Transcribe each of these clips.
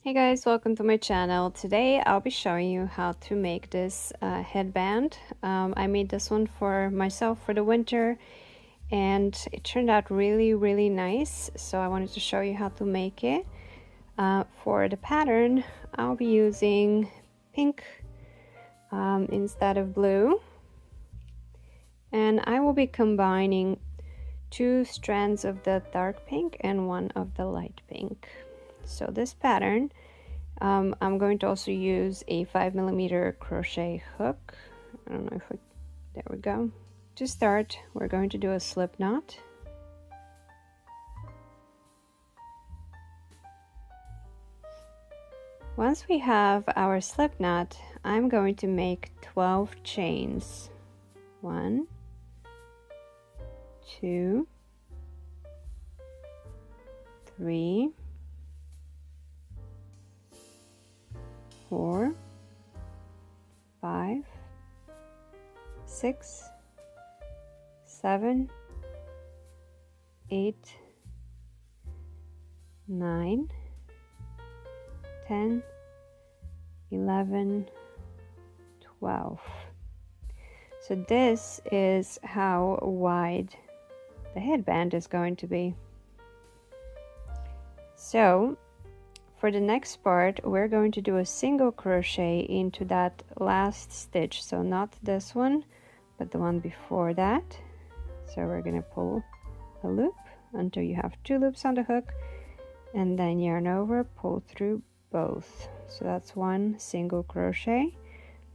Hey guys, welcome to my channel. Today I'll be showing you how to make this headband. I made this one for myself for the winter and it turned out really nice, so I wanted to show you how to make it. For the pattern I'll be using pink instead of blue, and I will be combining 2 strands of the dark pink and 1 of the light pink. So this pattern, I'm going to also use a 5mm crochet hook. I don't know if there we go. To start, we're going to do a slip knot. Once we have our slip knot, I'm going to make 12 chains. 1, 2, 3, 4, 5, 6, 7, 8, 9, 10, 11, 12. So this is how wide the headband is going to be. So for the next part, we're going to do a single crochet into that last stitch. So not this one, but the one before that. So we're going to pull a loop until you have 2 loops on the hook, and then yarn over, pull through both. So that's 1 single crochet.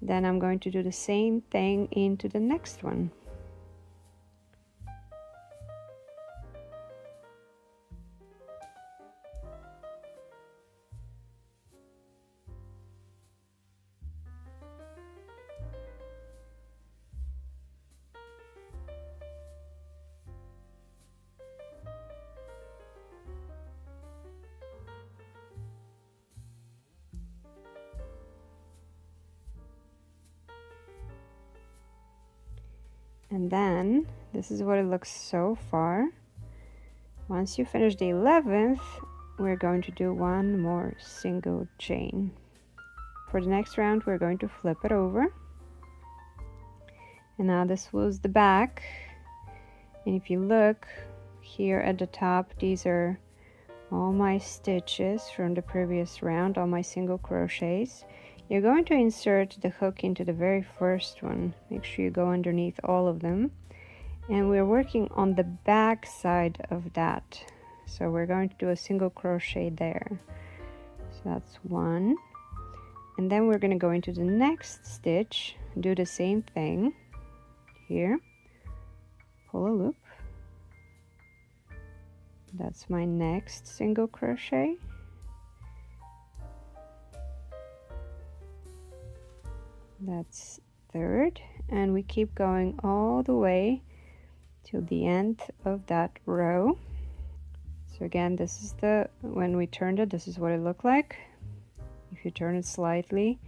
Then I'm going to do the same thing into the next one. And then this is what it looks so far. Once you finish the 11th, we're going to do 1 more single chain. For the next round, we're going to flip it over. And now this was the back. And if you look here at the top, these are all my stitches from the previous round, all my single crochets. You're going to insert the hook into the very first one. Make sure you go underneath all of them. And we're working on the back side of that. So we're going to do a single crochet there. So that's 1. And then we're going to go into the next stitch, do the same thing. Here, pull a loop. That's my next single crochet. That's 3rd, and we keep going all the way till the end of that row. So again, this is when we turned it, this is what it looked like. If you turn it slightly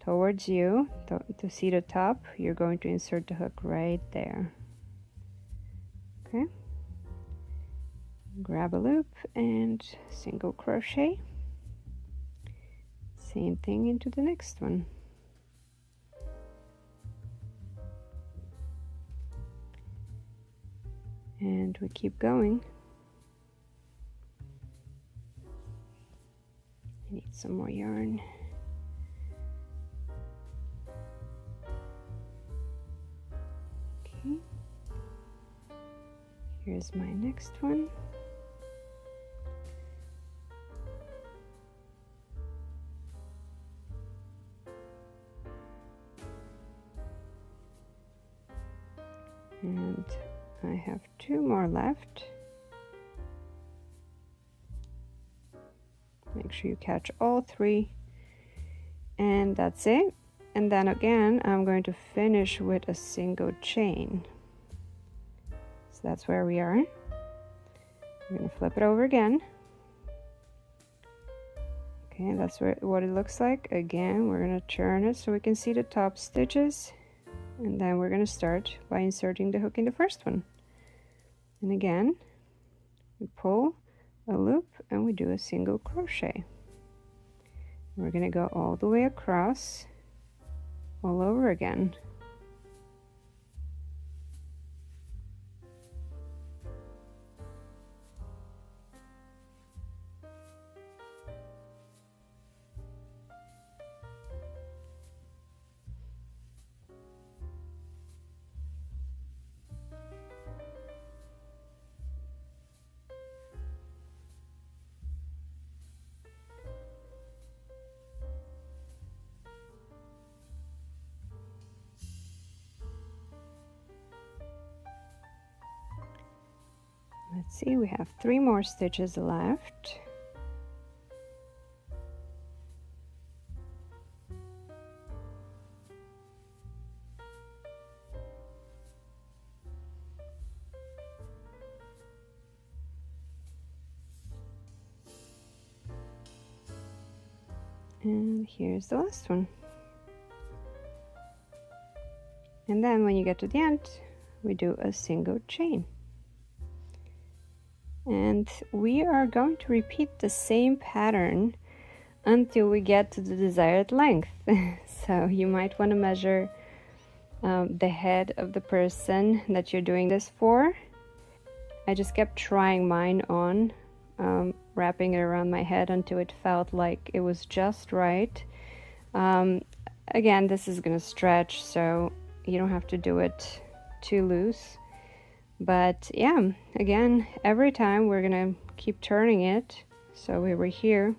towards you to see the top, you're going to insert the hook right there. Okay, grab a loop and single crochet. Same thing into the next one. And we keep going. I need some more yarn. Okay. Here's my next one. And I have 2 more left. Make sure you catch all 3. And that's it. And then again, I'm going to finish with a single chain. So that's where we are. I'm going to flip it over again. Okay, that's what it looks like. Again, we're going to turn it so we can see the top stitches. And then we're going to start by inserting the hook in the first one. And again, we pull a loop and we do a single crochet. We're gonna go all the way across, all over again. Let's see, we have 3 more stitches left. And here's the last one. And then when you get to the end, we do a single chain. And we are going to repeat the same pattern until we get to the desired length. So you might want to measure the head of the person that you're doing this for. I just kept trying mine on, wrapping it around my head until it felt like it was just right. Again, this is gonna stretch, so you don't have to do it too loose. But yeah, again, every time we're gonna keep turning it. So we were here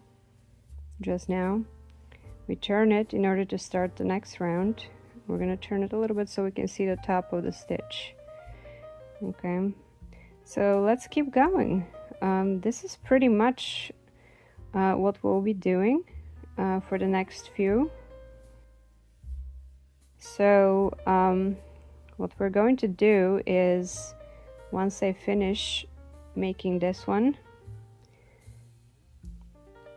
just now. We turn it in order to start the next round. We're gonna turn it a little bit so we can see the top of the stitch. Okay, so let's keep going. This is pretty much what we'll be doing for the next few. So what we're going to do is, once I finish making this one,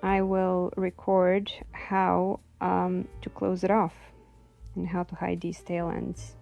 I will record how to close it off and how to hide these tail ends.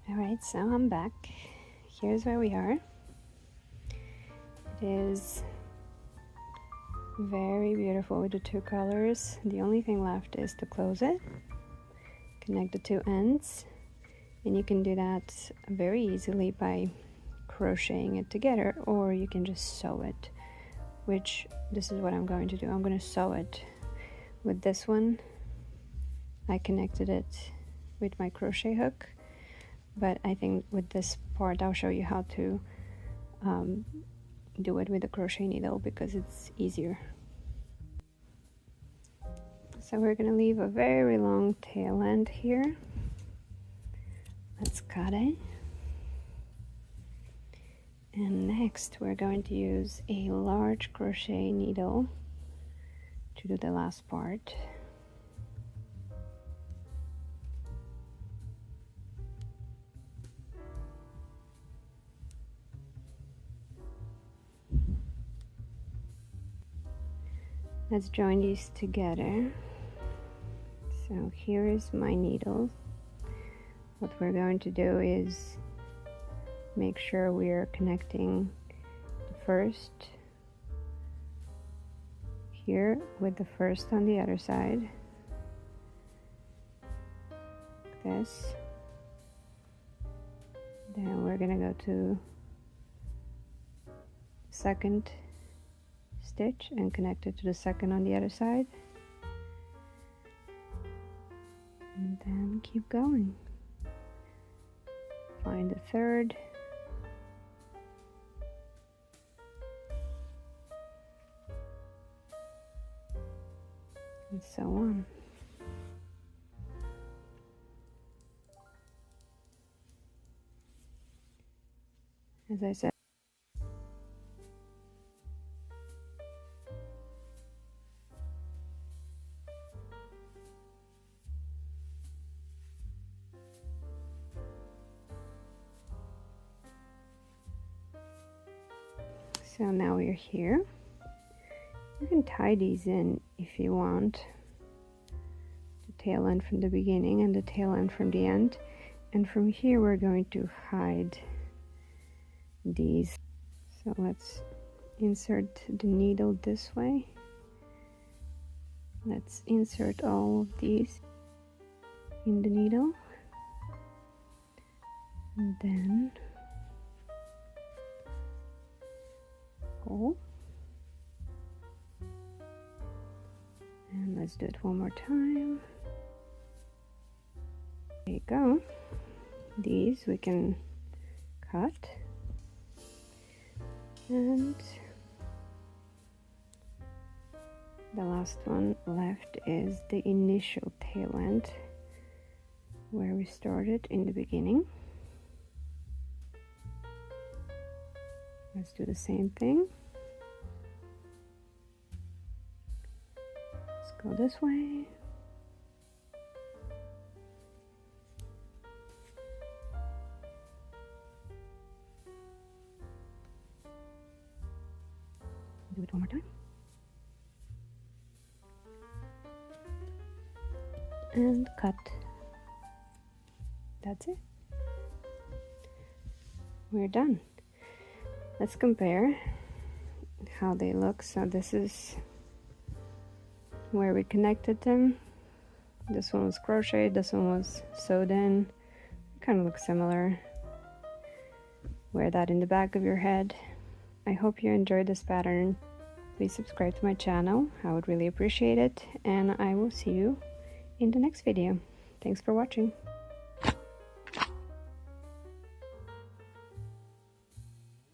Alright, so I'm back. Here's where we are. It is very beautiful with the 2 colors. The only thing left is to close it, connect the 2 ends, and you can do that very easily by crocheting it together, or you can just sew it, which this is what I'm going to do. I'm going to sew it. With this one, I connected it with my crochet hook, but I think with this part I'll show you how to do it with a crochet needle because it's easier. So we're going to leave a very long tail end here. Let's cut it. And next we're going to use a large crochet needle to do the last part. Let's join these together. So here is my needle. What we're going to do is make sure we're connecting the first here with the first on the other side. This. Then we're gonna go to second stitch and connect it to the second on the other side, and then keep going. Find the third, and so on. As I said, So now we're here. You can tie these in if you want. The tail end from the beginning and the tail end from the end. And from here we're going to hide these. So let's insert the needle this way. Let's insert all of these in the needle. And then pull. And let's do it one more time. There you go. These we can cut. And the last one left is the initial tail end where we started in the beginning. Let's do the same thing. Let's go this way. Do it one more time. And cut. That's it. We're done. Let's compare how they look. So this is where we connected them. This one was crocheted, this one was sewed in. Kind of look similar. Wear that in the back of your head. I hope you enjoyed this pattern. Please subscribe to my channel. I would really appreciate it. And I will see you in the next video. Thanks for watching.